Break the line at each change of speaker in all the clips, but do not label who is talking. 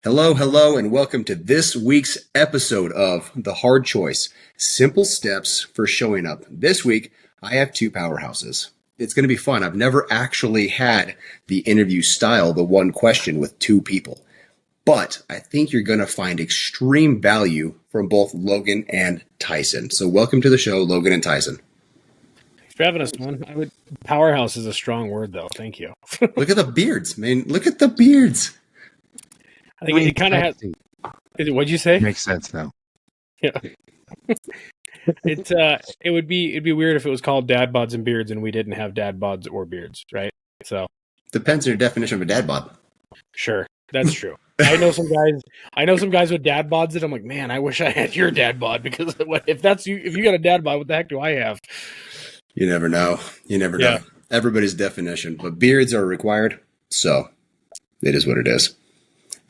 Hello, hello, and welcome to this week's episode of The Hard Choice, Simple Steps for Showing Up. This week, I have two powerhouses. It's going to be fun. I've never actually had the interview style, the one question with two people. But I think you're going to find extreme value from both Logan and Tyson. So welcome to the show, Logan and Tyson.
Thanks for having us, man. Powerhouse is a strong word, though. Thank you.
Look at the beards, man. Look at the beards.
I think it kind of has. What'd you say?
Makes sense now.
Yeah. It'd be weird if it was called dad bods and beards and we didn't have dad bods or beards, right? So
depends on your definition of a dad bod.
Sure, that's true. I know some guys with dad bods that I'm like, man, I wish I had your dad bod, because if you got a dad bod, what the heck do I have?
You never know. Know. Everybody's definition, but beards are required, so it is what it is.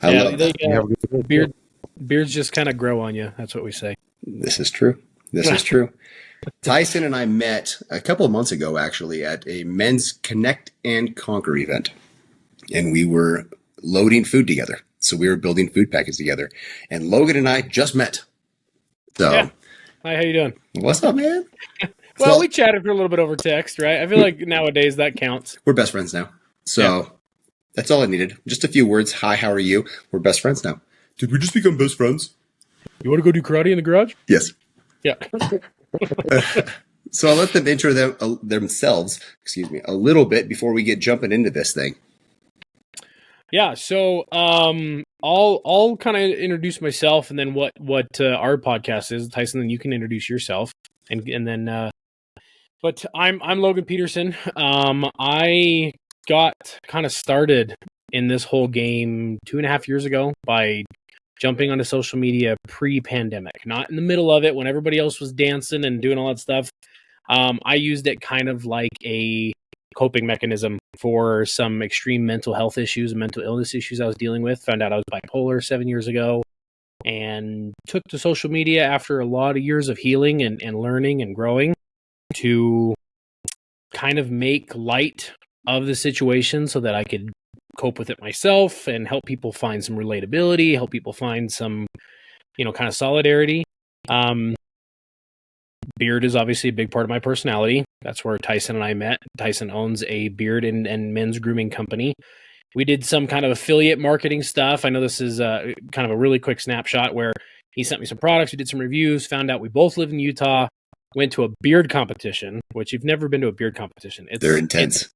I love that.
Beards just kind of grow on you. That's what we say.
This is true. Tyson and I met a couple of months ago, actually, at a men's Connect and Conquer event. And we were loading food together. So we were building food packets together. And Logan and I just met. So,
yeah. Hi, how you doing?
What's up, man?
Well, we chatted for a little bit over text, right? I feel like nowadays that counts.
We're best friends now. So that's all I needed. Just a few words. Hi, how are you? We're best friends now. Did we just become best friends?
You want to go do karate in the garage?
Yes.
Yeah.
So I'll let them intro themselves, a little bit before we get jumping into this thing.
Yeah. So I'll kind of introduce myself and then what our podcast is. Tyson, then you can introduce yourself, and then. But I'm Logan Petersen. I got kind of started in this whole game 2.5 years ago by jumping onto social media pre-pandemic, not in the middle of it when everybody else was dancing and doing all that stuff. I used it kind of like a coping mechanism for some extreme mental health issues and mental illness issues I was dealing with. Found out I was bipolar 7 years ago and took to social media after a lot of years of healing and learning and growing to kind of make light of the situation so that I could cope with it myself and help people find some relatability, help people find some, kind of solidarity. Beard is obviously a big part of my personality. That's where Tyson and I met. Tyson owns a beard and men's grooming company. We did some kind of affiliate marketing stuff. I know this is kind of a really quick snapshot where he sent me some products. We did some reviews, found out we both live in Utah, went to a beard competition, which you've never been to a beard competition.
They're intense.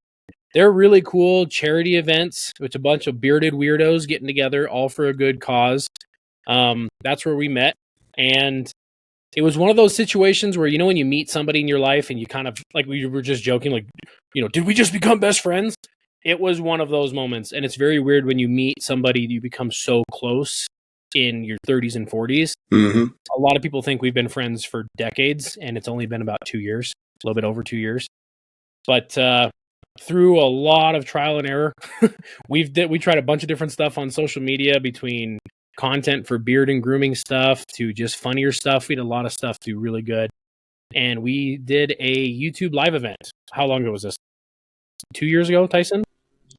They're really cool charity events, with a bunch of bearded weirdos getting together, all for a good cause. That's where we met. And it was one of those situations where, when you meet somebody in your life and you kind of, like we were just joking, like, did we just become best friends? It was one of those moments. And it's very weird when you meet somebody, you become so close in your 30s and 40s.
Mm-hmm.
A lot of people think we've been friends for decades, and it's only been about 2 years, a little bit over 2 years. But through a lot of trial and error, we tried a bunch of different stuff on social media, between content for beard and grooming stuff to just funnier stuff. We did a lot of stuff to really good. And we did a YouTube live event. How long ago was this? 2 years ago, Tyson?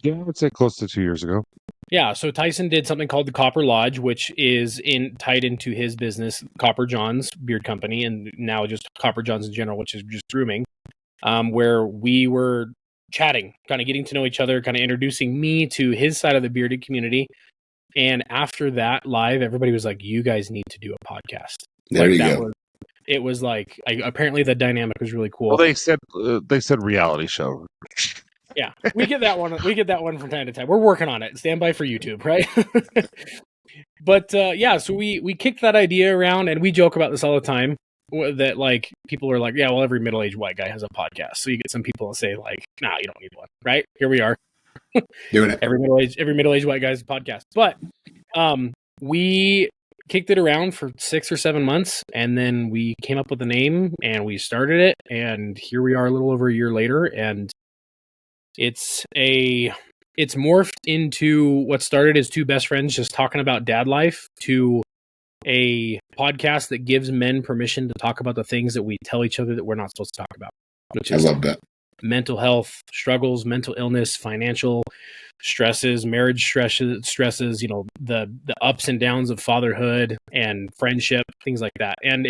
Yeah, I would say close to 2 years ago.
Yeah, so Tyson did something called the Copper Lodge, which is tied into his business, Copper John's Beard Company, and now just Copper John's in general, which is just grooming, where we were chatting, kind of getting to know each other, kind of introducing me to his side of the bearded community. And after that live, everybody was like, you guys need to do a podcast.
There you go.
It was like, apparently the dynamic was really cool.
Well, they said reality show.
Yeah, we get that one. We get that one from time to time. We're working on it. Stand by for YouTube, right? But so we kicked that idea around, and we joke about this all the time. That, like, people are like, yeah, well, every middle-aged white guy has a podcast. So you get some people that say, like, nah, you don't need one, right? Here we are.
Doing it.
Every middle-aged white guy has a podcast. But we kicked it around for 6 or 7 months, and then we came up with a name, and we started it, and here we are a little over a year later, and it's morphed into what started as two best friends just talking about dad life to a podcast that gives men permission to talk about the things that we tell each other that we're not supposed to talk about.
I love that.
mental health struggles, mental illness, financial stresses, marriage stresses, the ups and downs of fatherhood and friendship, things like that. And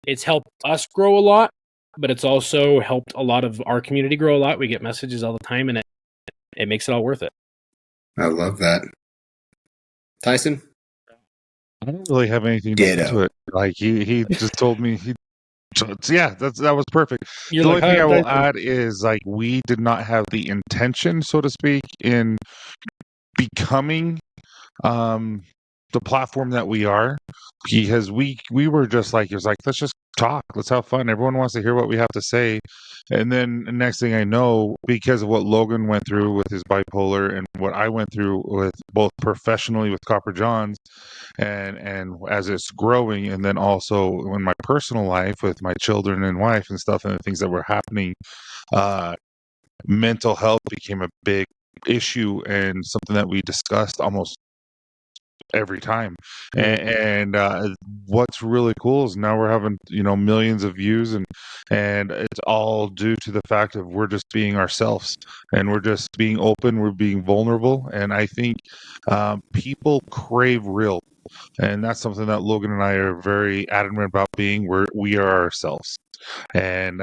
it's helped us grow a lot, but it's also helped a lot of our community grow a lot. We get messages all the time, and it makes it all worth it.
I love that. Tyson?
I don't really have anything to add to it. Like he just told me that was perfect. The only thing I will add is like we did not have the intention, so to speak, in becoming the platform that we are, because we were just like, it was like, let's just talk, let's have fun, everyone wants to hear what we have to say. And then the next thing I know, because of what Logan went through with his bipolar and what I went through with both professionally with Copper Johns and as it's growing, and then also in my personal life with my children and wife and stuff and the things that were happening, mental health became a big issue and something that we discussed almost every time. And what's really cool is now we're having millions of views, and it's all due to the fact of we're just being ourselves, and we're just being open, we're being vulnerable. And I think people crave real, and that's something that Logan and I are very adamant about being. We are ourselves, and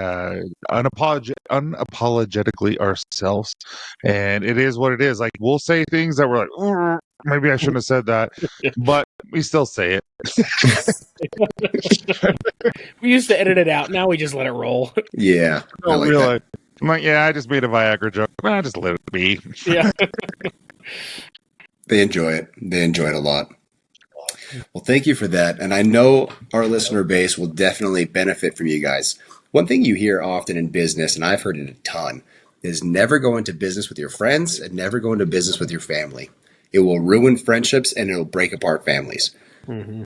unapologetically ourselves. And it is what it is. Like, we'll say things that we're like, oh, maybe I shouldn't have said that, but we still say it.
We used to edit it out. Now we just let it roll.
Yeah.
I like that. I'm like, yeah, I just made a Viagra joke. Well, just let it be.
Yeah.
They enjoy it. They enjoy it a lot. Well, thank you for that. And I know our listener base will definitely benefit from you guys. One thing you hear often in business, and I've heard it a ton, is never go into business with your friends and never go into business with your family. It will ruin friendships and it'll break apart families.
Mm-hmm.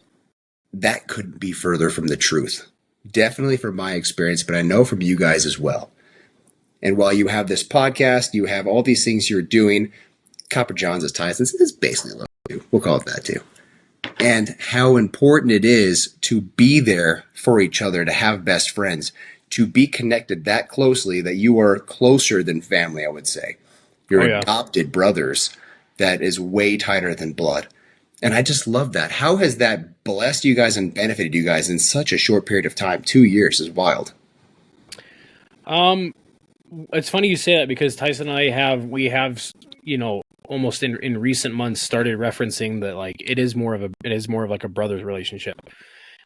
That couldn't be further from the truth. Definitely from my experience, but I know from you guys as well. And while you have this podcast, you have all these things you're doing, Copper Johns as Tyson is basically love you. We'll call it that too. And how important it is to be there for each other, to have best friends, to be connected that closely that you are closer than family, I would say. You're adopted brothers. That is way tighter than blood. And I just love that. How has that blessed you guys and benefited you guys in such a short period of time? 2 years is wild.
It's funny you say that, because Tyson and I have almost in recent months started referencing that, like, it is more of like a brother's relationship.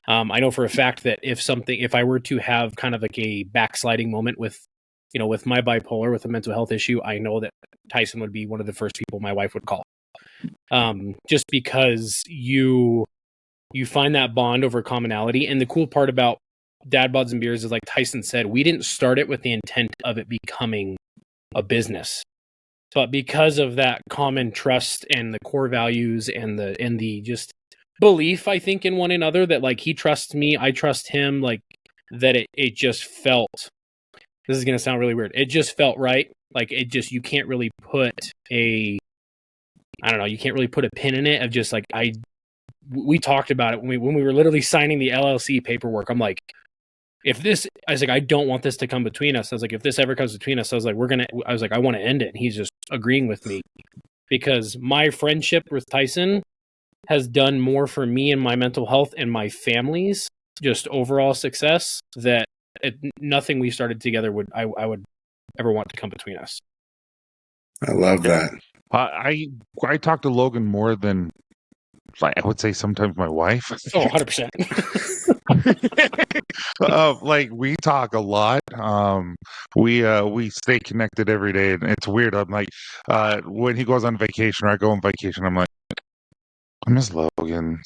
I know for a fact that if I were to have kind of like a backsliding moment with my bipolar, with a mental health issue, I know that Tyson would be one of the first people my wife would call. Just because you find that bond over commonality. And the cool part about Dad Bods and Beers is, like Tyson said, we didn't start it with the intent of it becoming a business. But because of that common trust and the core values and the just belief, I think, in one another, that like he trusts me, I trust him, like that it just felt, this is going to sound really weird, it just felt right. Like you can't really put you can't really put a pin in it of just like, we talked about it when we were literally signing the LLC paperwork. I'm like, I was like, I don't want this to come between us. I was like, if this ever comes between us, I was like, I want to end it. And he's just agreeing with me, because my friendship with Tyson has done more for me and my mental health and my family's just overall success that nothing we started together I would ever want to come between us.
I love that.
I talk to Logan more than, I would say, sometimes my wife.
Oh, 100%.
Like, we talk a lot. We stay connected every day, and it's weird. I'm like, when he goes on vacation or I go on vacation, I'm like, I miss Logan.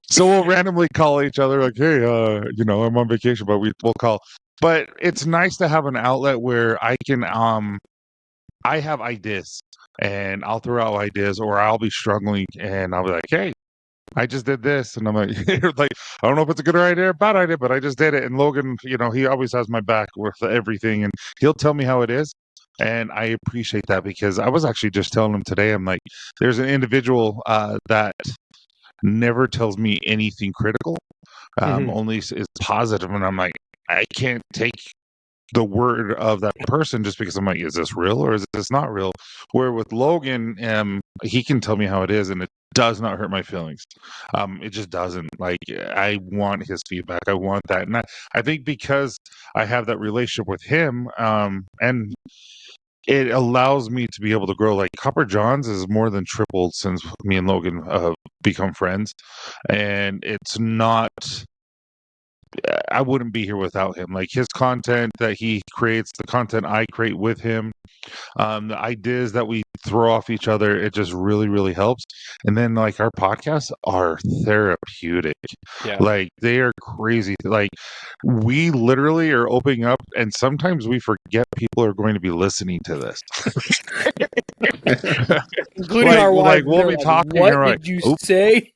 So we'll randomly call each other like, hey, I'm on vacation, but we'll call. But it's nice to have an outlet where I can, I have ideas, and I'll throw out ideas, or I'll be struggling and I'll be like, hey, I just did this. And I'm like, like, I don't know if it's a good idea or bad idea, but I just did it. And Logan, he always has my back with everything, and he'll tell me how it is. And I appreciate that, because I was actually just telling him today, I'm like, there's an individual that never tells me anything critical, only is positive. And I'm like, I can't take the word of that person just because I'm like, is this real or is this not real? Where with Logan, he can tell me how it is, and it does not hurt my feelings. It just doesn't. Like, I want his feedback. I want that, and I think because I have that relationship with him, and it allows me to be able to grow. Like Copper Johns has more than tripled since me and Logan become friends, and it's not. I wouldn't be here without him. Like his content that he creates, the content I create with him, the ideas that we throw off each other, it just really, really helps. And then like our podcasts are therapeutic.
Yeah.
Like they are crazy. Like we literally are opening up, and sometimes we forget people are going to be listening to this.
Including our wives.
Like we'll be talking.
What
Right,
did you say?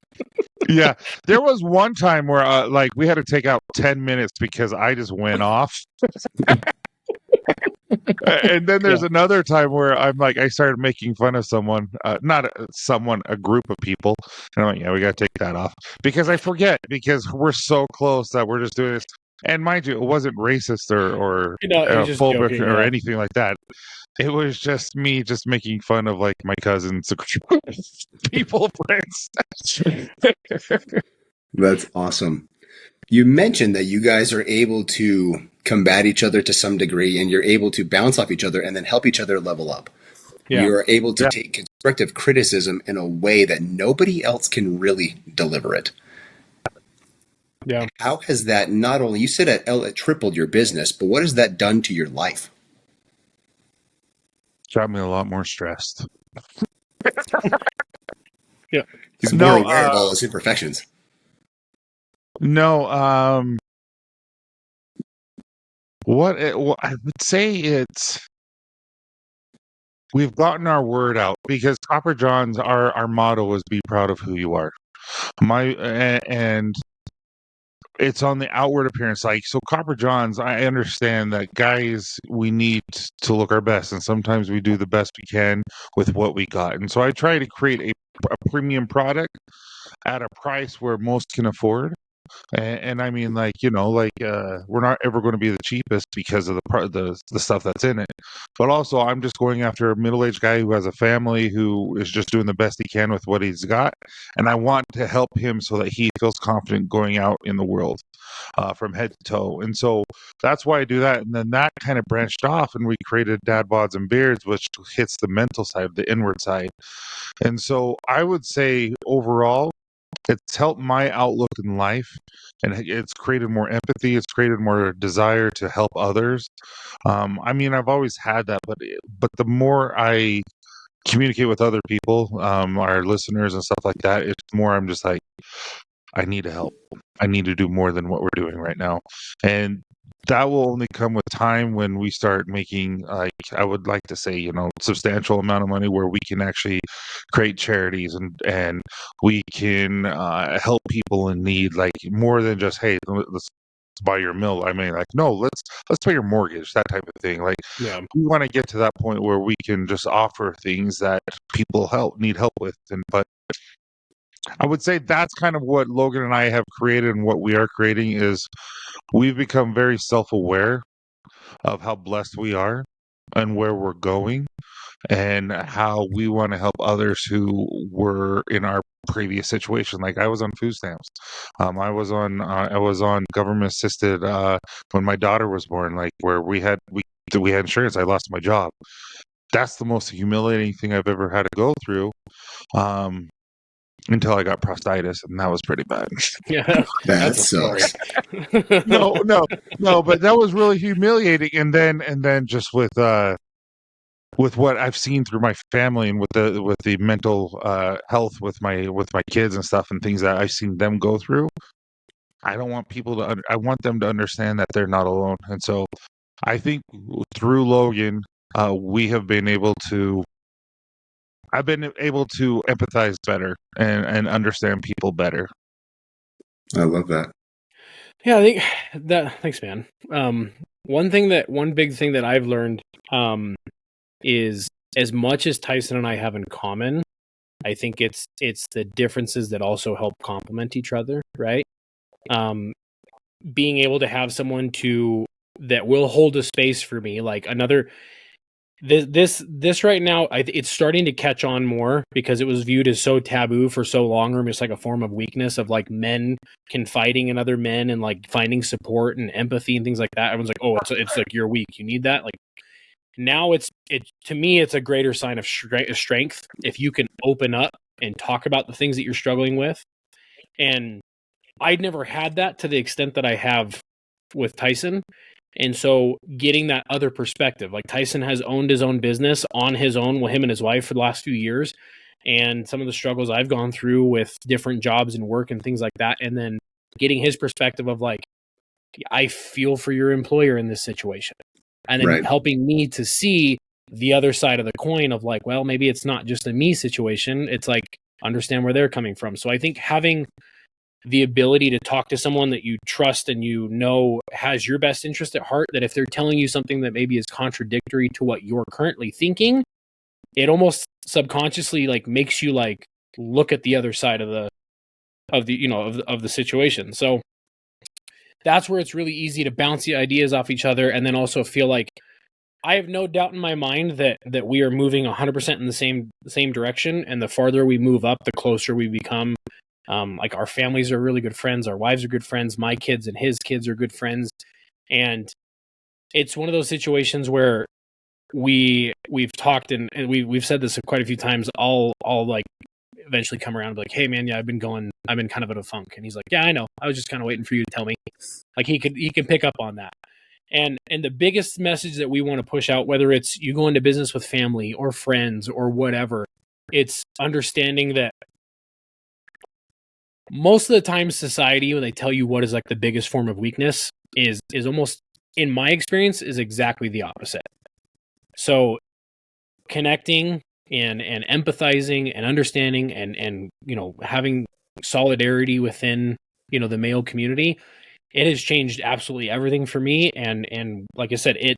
Yeah, there was one time where like we had to take out 10 minutes because I just went off. And then there's another time where I'm like, I started making fun of someone, a group of people, and I'm like, yeah, we got to take that off because I forget because we're so close that we're just doing this. And mind you, it wasn't racist or
it was just
phobic
joking,
or anything like that. It was just me just making fun of like my cousins, people, friends.
That's awesome. You mentioned that you guys are able to combat each other to some degree, and you're able to bounce off each other and then help each other level up.
Yeah.
You're able to take constructive criticism in a way that nobody else can really deliver it.
Yeah.
How has that not only, you said it tripled your business, but what has that done to your life?
Got me a lot more stressed.
Yeah.
He's more aware of all his imperfections.
No, well, I would say it's we've gotten our word out because Copper John's our motto is be proud of who you are. And it's on the outward appearance. Like so, Copper John's. I understand that guys, we need to look our best, and sometimes we do the best we can with what we got. And so I try to create a premium product at a price where most can afford. And I mean, like we're not ever going to be the cheapest because of the stuff that's in it. But also, I'm just going after a middle-aged guy who has a family who is just doing the best he can with what he's got, and I want to help him so that he feels confident going out in the world from head to toe. And so that's why I do that. And then that kind of branched off, and we created Dad Bods and Beards, which hits the mental side, the inward side. And so I would say overall, it's helped my outlook in life, and it's created more empathy. It's created more desire to help others. I mean, I've always had that, but the more I communicate with other people, our listeners and stuff like that, it's more I'm just like, I need to help. I need to do more than what we're doing right now, and that will only come with time when we start making, like, I would like to say, substantial amount of money where we can actually create charities and we can help people in need, like more than just, hey, let's buy your meal. I mean, like, no, let's pay your mortgage, that type of thing. Like,
Yeah.
we want to get to that point where we can just offer things that people need help with. But I would say that's kind of what Logan and I have created, and what we are creating is we've become very self-aware of how blessed we are and where we're going and how we want to help others who were in our previous situation. Like I was on food stamps. I was on government assisted when my daughter was born, like where we had insurance. I lost my job. That's the most humiliating thing I've ever had to go through. Until I got prostatitis, and that was pretty bad.
Yeah,
that sucks.
No, but that was really humiliating. And then just with what I've seen through my family and with the mental health with my kids and stuff and things that I've seen them go through, I don't want people to. I want them to understand that they're not alone. And so, I think through Logan, we have been able to. I've been able to empathize better and understand people better.
I love that.
Yeah, I think that. Thanks, man. One big thing that I've learned is as much as Tyson and I have in common, I think it's the differences that also help complement each other, right? being able to have someone that will hold a space for me, like this right now, it's starting to catch on more because it was viewed as so taboo for so long, or it's like a form of weakness of like men confiding in other men and like finding support and empathy and things like that. Everyone's like, oh, it's like you're weak, you need that. Like now to me, it's a greater sign of strength if you can open up and talk about the things that you're struggling with. And I'd never had that to the extent that I have with Tyson. And so getting that other perspective, like Tyson has owned his own business on his own with him and his wife for the last few years. And some of the struggles I've gone through with different jobs and work and things like that. And then getting his perspective of like, I feel for your employer in this situation. And then helping me to see the other side of the coin of like, well, maybe it's not just a me situation. It's like, understand where they're coming from. So I think having the ability to talk to someone that you trust and you know has your best interest at heart, that if they're telling you something that maybe is contradictory to what you're currently thinking, it almost subconsciously like makes you like look at the other side of the situation. So that's where it's really easy to bounce the ideas off each other, and then also feel like I have no doubt in my mind that we are moving 100% in the same direction, and the farther we move up, the closer we become. Like our families are really good friends, our wives are good friends, my kids and his kids are good friends, and it's one of those situations where we've talked and we've said this quite a few times. I'll like eventually come around and be like, hey man, yeah, I've been kind of in a funk, and he's like, yeah, I know, I was just kind of waiting for you to tell me. Like he can pick up on that. And the biggest message that we want to push out, whether it's you go into business with family or friends or whatever, it's understanding that most of the time society, when they tell you what is like the biggest form of weakness, is almost, in my experience, is exactly the opposite. So connecting and empathizing and understanding and having solidarity within the male community, it has changed absolutely everything for me. And like I said, it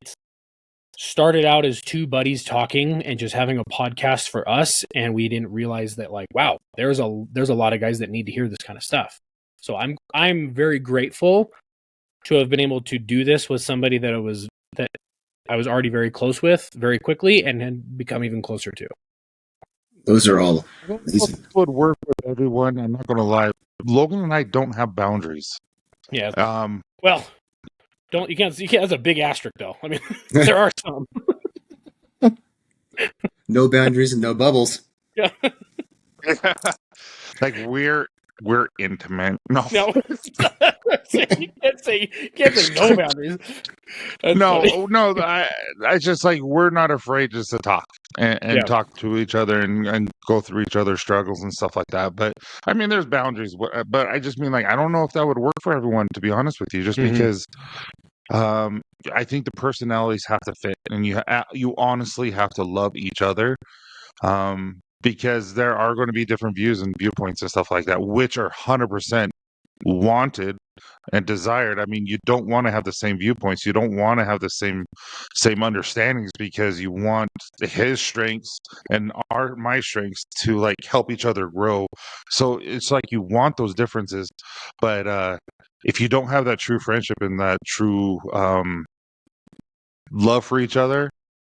started out as two buddies talking and just having a podcast for us, and we didn't realize that, like, wow, there's a lot of guys that need to hear this kind of stuff. So I'm very grateful to have been able to do this with somebody that I was already very close with very quickly, and then become even closer to.
Those are all.
I don't know if this would work with everyone. I'm not going to lie. Logan and I don't have boundaries.
Yeah. Well, you can't. That's a big asterisk, though. I mean, there are some.
No boundaries and no bubbles.
Yeah.
Like we're intimate. No.
You can't say no boundaries.
No. I just like, we're not afraid just to talk and talk to each other and go through each other's struggles and stuff like that. But I mean, there's boundaries. But I just mean, like, I don't know if that would work for everyone, to be honest with you, just because I think the personalities have to fit, and you honestly have to love each other. Because there are going to be different views and viewpoints and stuff like that, which are 100% wanted and desired. I mean, you don't want to have the same viewpoints. You don't want to have the same understandings, because you want his strengths and my strengths to like help each other grow. So it's like you want those differences, but if you don't have that true friendship and that true love for each other,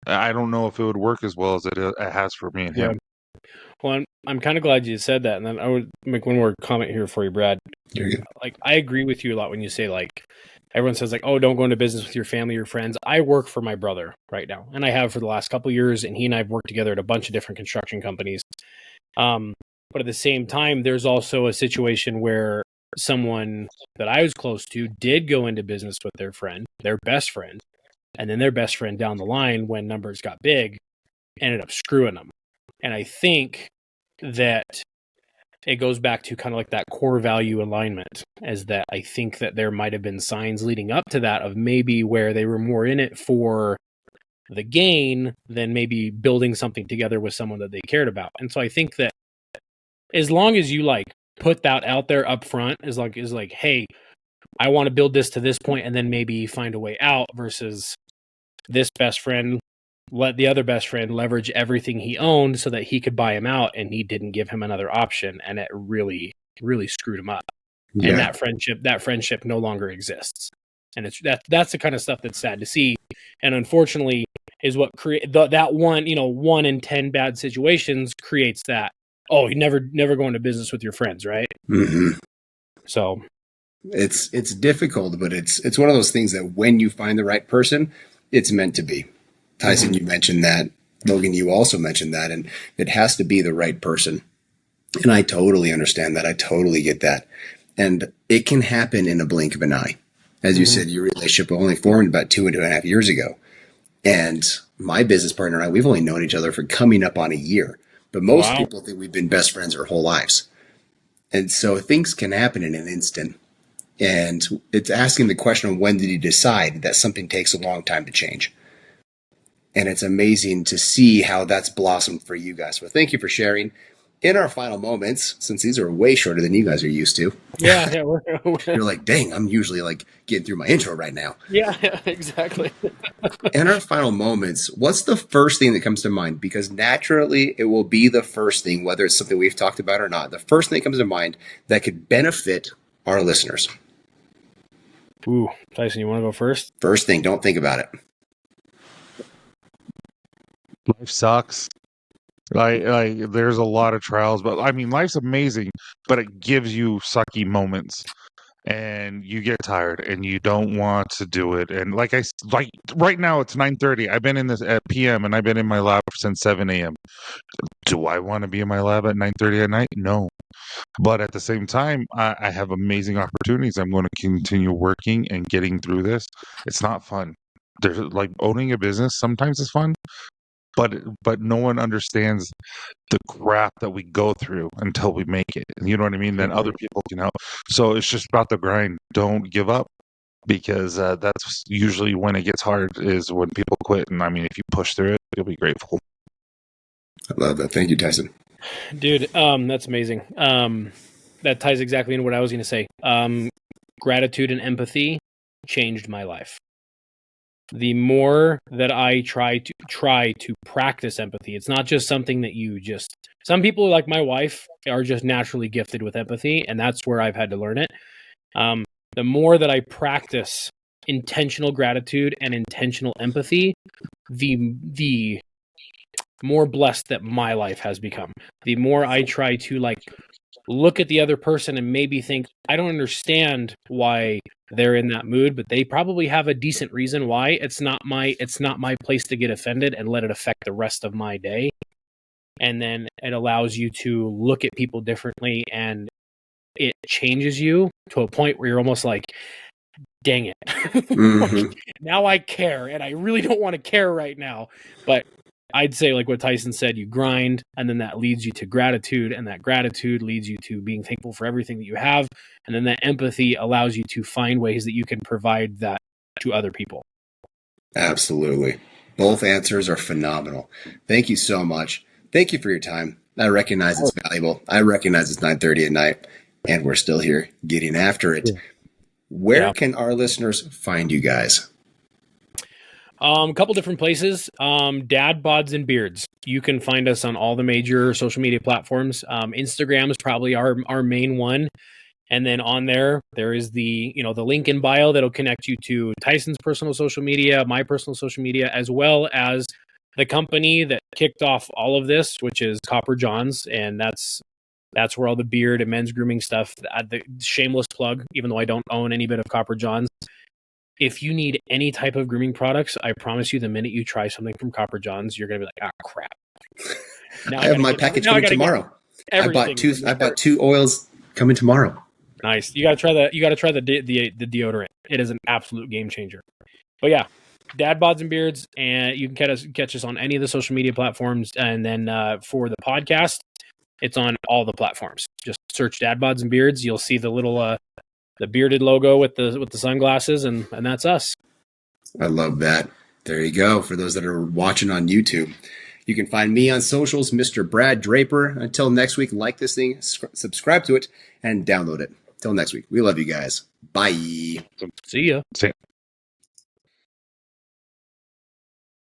I don't know if it would work as well as it has for me and him.
Well, I'm kind of glad you said that. And then I would make one more comment here for you, Brad. Like, I agree with you a lot when you say, like, everyone says, like, oh, don't go into business with your family or friends. I work for my brother right now, and I have for the last couple of years, and he and I have worked together at a bunch of different construction companies. But at the same time, there's also a situation where someone that I was close to did go into business with their best friend, and then their best friend down the line, when numbers got big, ended up screwing them. And I think that it goes back to kind of like that core value alignment, as that I think that there might have been signs leading up to that of maybe where they were more in it for the gain than maybe building something together with someone that they cared about. And so I think that as long as you like put that out there up front, is like, hey, I want to build this to this point, and then maybe find a way out, versus this best friend let the other best friend leverage everything he owned so that he could buy him out, and he didn't give him another option, and it really, really screwed him up. and that friendship no longer exists. And that's the kind of stuff that's sad to see, and unfortunately is what create that one, 1 in 10 bad situations creates that. Oh, you never go into business with your friends, right?
Mm-hmm.
So
it's difficult, but it's one of those things that when you find the right person, it's meant to be. Tyson, you mentioned that. Logan, you also mentioned that, and it has to be the right person. And I totally understand that. I totally get that. And it can happen in a blink of an eye. As you said, your relationship only formed about 2.5 years ago. And my business partner and I, we've only known each other for coming up on a year. But most people think we've been best friends our whole lives. And so things can happen in an instant. And it's asking the question of when did you decide that something takes a long time to change. And it's amazing to see how that's blossomed for you guys. So thank you for sharing. In our final moments, since these are way shorter than you guys are used to.
Yeah,
you're like, dang, I'm usually like getting through my intro right now.
Yeah, exactly.
In our final moments, what's the first thing that comes to mind? Because naturally, it will be the first thing, whether it's something we've talked about or not. The first thing that comes to mind that could benefit our listeners.
Ooh, Tyson, you want to go first?
First thing, don't think about it.
Life sucks. Like there's a lot of trials, but I mean, life's amazing, but it gives you sucky moments, and you get tired, and you don't want to do it. And like right now, it's 9:30. I've been in this at PM, and I've been in my lab since 7 a.m. Do I want to be in my lab at 9:30 at night? No. But at the same time, I have amazing opportunities. I'm going to continue working and getting through this. It's not fun. There's like owning a business. Sometimes it's fun. But no one understands the crap that we go through until we make it. You know what I mean? Then other people can help. So it's just about the grind. Don't give up, because that's usually when it gets hard, is when people quit. And I mean, if you push through it, you'll be grateful.
I love that. Thank you, Tyson.
Dude, that's amazing. That ties exactly into what I was going to say. Gratitude and empathy changed my life. The more that I try to practice empathy, it's not just something that some people like my wife are just naturally gifted with empathy, and that's where I've had to learn it. The more that I practice intentional gratitude and intentional empathy, the more blessed that my life has become. The more I try to look at the other person and maybe think, I don't understand why they're in that mood, but they probably have a decent reason why. It's not my place to get offended and let it affect the rest of my day. And then it allows you to look at people differently, and it changes you to a point where you're almost like, dang it.
Mm-hmm.
Now I care, and I really don't want to care right now. But I'd say, like what Tyson said, you grind, and then that leads you to gratitude, and that gratitude leads you to being thankful for everything that you have, and then that empathy allows you to find ways that you can provide that to other people.
Absolutely. Both answers are phenomenal. Thank you so much. Thank you for your time. I recognize it's valuable. I recognize it's 9:30 at night, and we're still here getting after it. Where can our listeners find you guys?
A couple different places. Dad Bods and Beards. You can find us on all the major social media platforms. Instagram is probably our main one. And then on there is the link in bio that'll connect you to Tyson's personal social media, my personal social media, as well as the company that kicked off all of this, which is Copper Johns. And that's where all the beard and men's grooming stuff, the shameless plug, even though I don't own any bit of Copper Johns. If you need any type of grooming products, I promise you, the minute you try something from Copper Johns, you're going to be like, ah, crap.
I have my package coming tomorrow. I bought two oils coming tomorrow.
Nice. You got to try the deodorant. It is an absolute game changer. But yeah, Dad Bods and Beards, and you can catch us on any of the social media platforms. And then for the podcast, it's on all the platforms. Just search Dad Bods and Beards. You'll see the little the bearded logo with the sunglasses, and that's us.
I love that. There you go. For those that are watching on YouTube, you can find me on socials, Mr. Brad Draper. Until next week, like this thing, subscribe to it, and download it. Until next week, we love you guys. Bye.
See ya.
See ya.